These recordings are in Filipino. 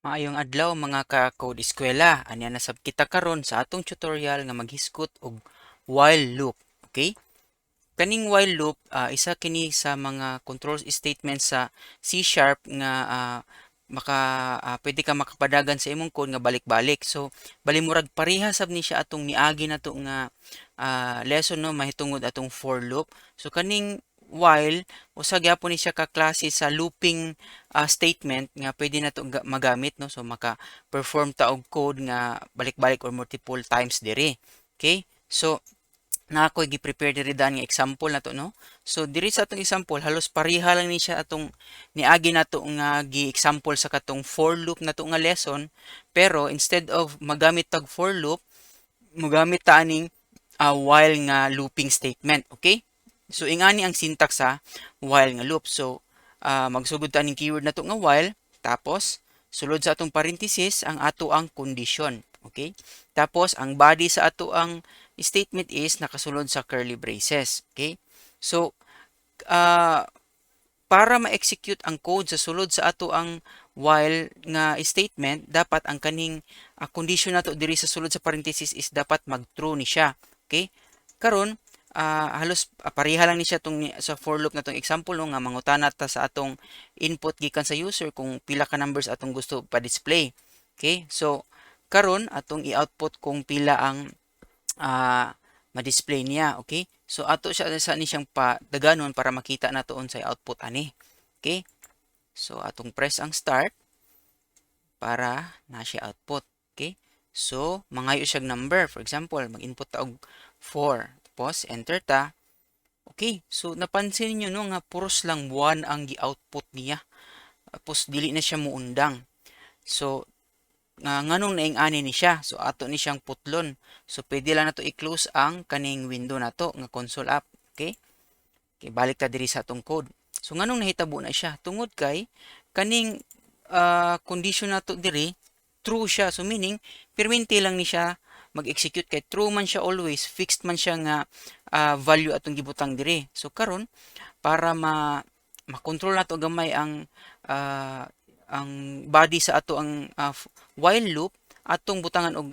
Maayong adlaw mga ka-code eskwela. Anya na sab kita karon sa atong tutorial nga maghisgot og while loop. Okay? Kaning while loop isa kini sa mga control statement sa C# nga pwede ka makapadagan sa imong code nga balik-balik. So balimurag pareha sab ni siya atong niagi nato nga lesson no mahitungod atong for loop. So kaning while usa gyapon ni siya ka klase sa looping statement nga pwede nato magamit no, so maka-perform ta og code nga balik-balik or multiple times diri. Okay? So na ako'y gi-prepare diri dan nga example nato no. So diri sa atong example halos pareha lang ni siya atong niagi nato nga gi-example sa katong for loop nato nga lesson, pero instead of magamit tag for loop, mogamit ta aning while nga looping statement. Okay? So ingani ang syntax sa while nga loop. So magsugod ta ning keyword nato nga while, tapos sulod sa atong parenthesis ang ato ang condition. Okay? Tapos ang body sa ato ang statement is nakasulod sa curly braces. Okay? So para ma-execute ang code sa sulod sa ato ang while nga statement, dapat ang kaning condition nato diri sa sulod sa parenthesis is dapat mag-true ni siya. Okay? Karon halos pareha lang ni siya tong sa for loop na tong example no, nga mangutana ta sa atong input gikan sa user kung pila ka numbers atong gusto pa-display. Okay? So karon atong i-output kung pila ang ma-display niya. Okay? So ato siya sa ni siyang padaganon para makita natoon sa output ani. Okay? So atong press ang start para na siya output. Okay? So mangayo siya number. For example, mag-input ta og 4. Tapos enter ta. Okay? So napansin niyo no nga puros lang 1 ang gi-output niya. Tapos dili na siya muundang. So nganong naing-ani ni siya. So ato ni siyang putlon. So pwede lang nato i-close ang kaning window nato nga console app. Okay? Okay, balik ta diri sa atong code. So nganong nahitabo na siya? Tungod kay kaning condition nato diri true siya. So meaning permente lang ni siya mag-execute kay true man siya always, fixed man siya nga value atong gibutang diri. So karon para makontrol nato gamay ang body sa ato ang while loop, atong butangan og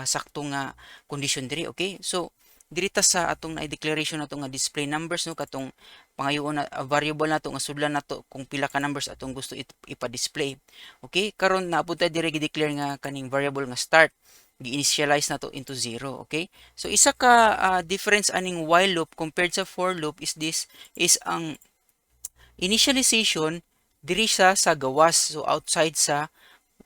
sakto nga condition diri. Okay? So diri ta sa atong na-declaration nato nga display numbers no, katong pangayoon na variable nato nga sudlan nato kung pila ka numbers atong gusto ipa-display. Okay? Karon naabot ta diri gi-declare nga kaning variable nga start, gi-initialize nato into 0. Okay? So isa ka difference aning while loop compared sa for loop is this is ang initialization diri sa gawas, so outside sa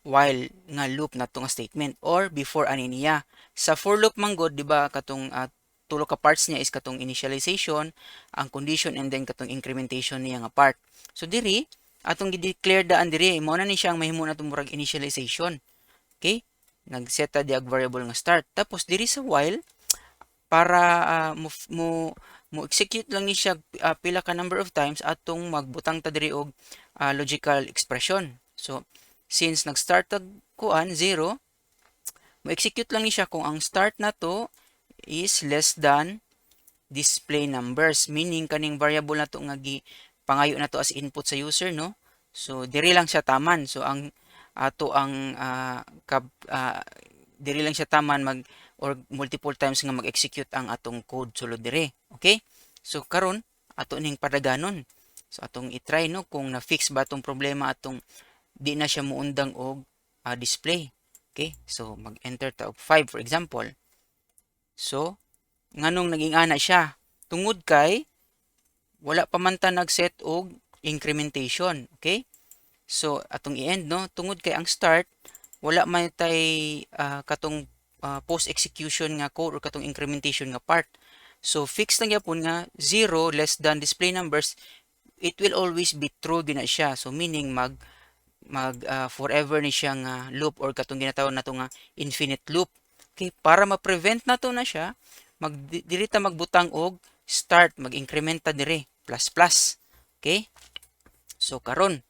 while nga loop nato nga statement or before ani niya. Sa for loop manggod di ba katong tulo ka parts niya is katong initialization, ang condition, and then katong incrementation niya nga part. So diri atong gi-declare daan diri mao na ni siyang mahimo nato murag initialization. Okay? Nag-set ta diag variable nga start. Tapos diri sa while para mo execute lang ni siya pila ka number of times atong magbutang ta diri og logical expression. So since nag-start tag kuan 0, mo execute lang ni siya kung ang start nato is less than display numbers, meaning kaning variable nato nga pangayo nato as input sa user no. So diri lang siya taman. So ang ato ang diri lang siya taman mag or multiple times nga mag-execute ang atong code sulod diri. Okay? So karon ato ning padaganon. So atong i-try no kung na-fix ba atong problema atong di na siya muundang og display. Okay? So mag-enter ta og 5 for example. So nganong naging ana siya? Tungod kay wala pa man ta nag-set og incrementation. Okay? So atong i-end no, tungod kay ang start wala man tay katong post execution nga code or katong incrementation nga part. So fix lang yapon nga 0 less than display numbers, it will always be true gina siya. So meaning mag forever ni siya nga loop or katong ginatawag nato nga infinite loop. Okay, para ma-prevent nato na siya, diri ta magbutang og start, mag-increment ta dire plus plus. Okay? So karon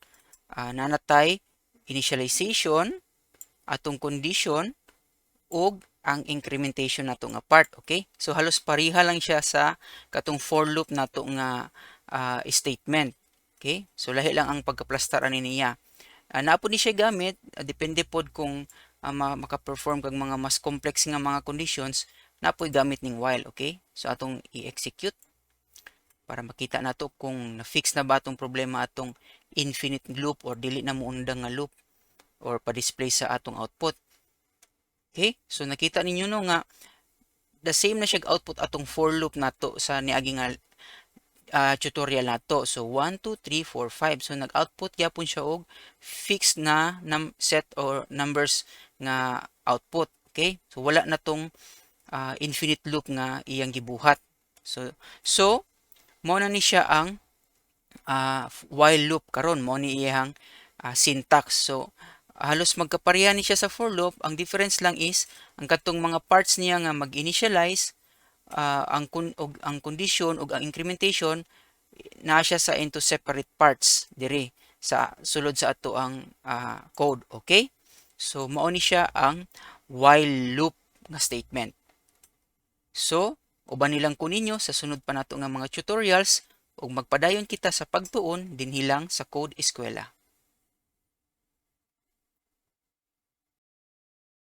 nanatay initialization, atong condition, ug ang incrementation nato nga part. Okay? So halos pareha lang siya sa katong for loop nato nga statement. Okay? So lahi lang ang pagkaplastar ani niya. Naa po ni siya gamit, depende pod kung maka-perform kag mga mas complex nga mga conditions, na po gamit ning while, okay? So atong i-execute para makita nato kung na-fix na ba atong problema atong infinite loop or dili na muundang nga loop or pa-display sa atong output. Okay? So nakita ninyo no nga the same na siya output atong for loop nato sa niagi nga tutorial nato. So 1 2 3 4 5. So nag-output gyapon siya og fixed na set or numbers nga output. Okay? So wala na tong infinite loop nga iyang gibuhat. So mao na ni siya ang while loop karon, mao ni iyang syntax. So halos magkapareha ni siya sa for loop. Ang difference lang is ang katong mga parts niya nga mag-initialize, ang condition ug ang incrementation na siya sa into separate parts diri sa sulod sa ato ang code. Okay? So mao ni siya ang while loop nga statement. So uban nilang ko ninyo sa sunod pa nato nga mga tutorials ug magpadayon kita sa pagtuon dinhi lang sa Code Eskwela.